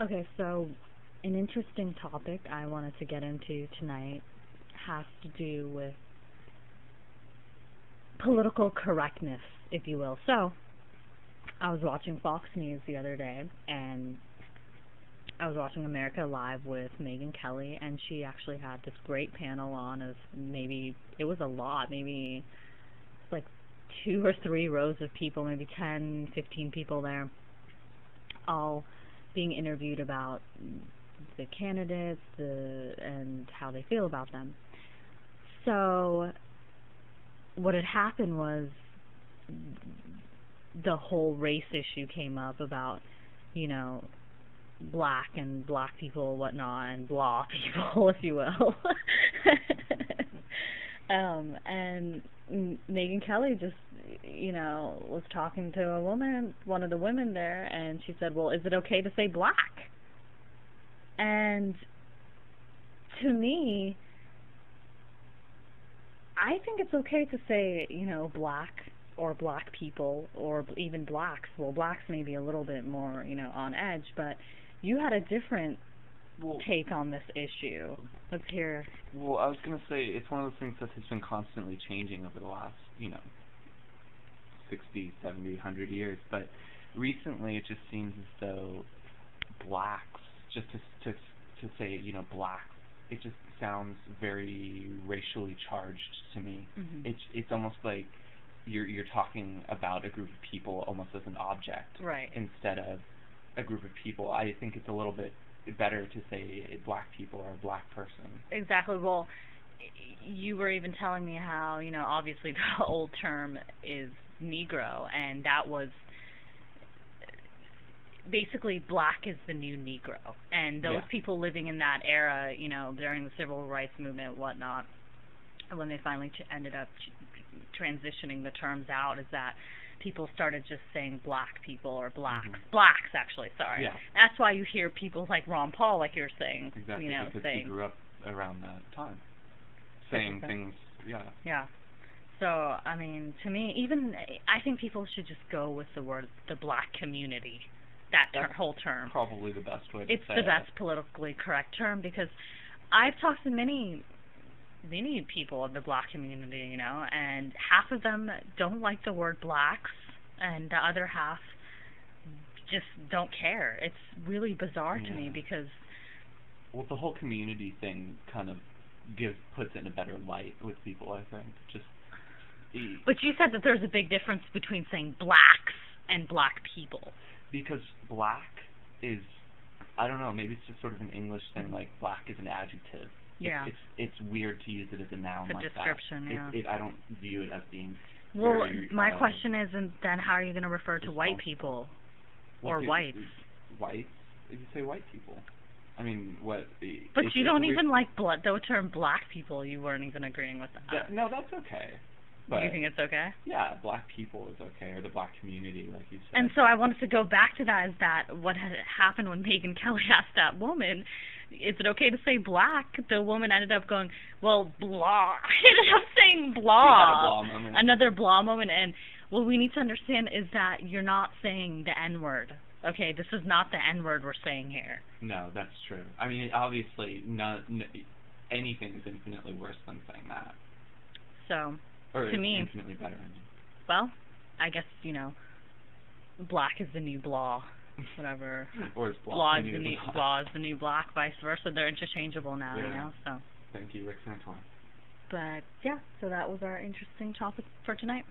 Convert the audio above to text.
Okay, so an interesting topic I wanted to get into tonight has to do with political correctness, if you will. So, I was watching Fox News the other day, and I was watching America Live with Megyn Kelly, and she actually had this great panel on of maybe, it was a lot, maybe like 2 or 3 rows of people, maybe 10, 15 people there, all being interviewed about the candidates and how they feel about them. So what had happened was the whole race issue came up about, black and black people, whatnot, and blah people, if you will. And Megyn Kelly just, was talking to a woman, one of the women there, and she said, well, is it okay to say black? And to me, I think it's okay to say, black or black people or even blacks. Well, blacks may be a little bit more, on edge, but you had a different take on this issue. Let's hear. Well, I was going to say, it's one of those things that has been constantly changing over the last, 60, 70, 100 years, but recently it just seems as though blacks, just to say, blacks, it just sounds very racially charged to me. Mm-hmm. It's almost like you're talking about a group of people almost as an object, right, instead of a group of people. I think it's a little bit better to say black people or a black person. Exactly. Well, you were even telling me how, obviously the old term is Negro, and that was basically black is the new Negro. And those people living in that era, during the civil rights movement, whatnot, when they finally ended up transitioning the terms out, is that people started just saying black people or blacks. Mm-hmm. Blacks, actually, sorry. Yeah. That's why you hear people like Ron Paul, like you're saying. Exactly, because saying, he grew up around that time. Saying things, Yeah. So, I mean, to me, I think people should just go with the black community, that whole term. Probably the best way to It's say the best politically correct term, because I've talked to many people of the black community, and half of them don't like the word blacks, and the other half just don't care. It's really bizarre to me, because... Well, the whole community thing kind of puts it in a better light with people, I think. But you said that there's a big difference between saying blacks and black people. Because black is, I don't know, maybe it's just sort of an English thing, like black is an adjective. Yeah. It's weird to use it as a noun like description, that. I don't view it as being... Well, my question is, and then how are you going to refer to white people? Or whites? Whites? If you say white people. I mean, what... But you don't even like the term black people. You weren't even agreeing with that. No, that's okay. But you think it's okay? Yeah, black people is okay, or the black community, like you said. And so I wanted to go back to that, is that what had happened when Megyn Kelly asked that woman, is it okay to say black? The woman ended up going, well, blah. She ended up saying blah. Another blah moment. And what we need to understand is that you're not saying the N-word. Okay, this is not the N-word we're saying here. No, that's true. I mean, obviously, anything is infinitely worse than saying that. So... Or to me, infinitely better. Well, I guess, black is the new blah, whatever. Or is blah is the new black, vice versa. They're interchangeable now, so. Thank you, Rick Santorum. But, yeah, so that was our interesting topic for tonight.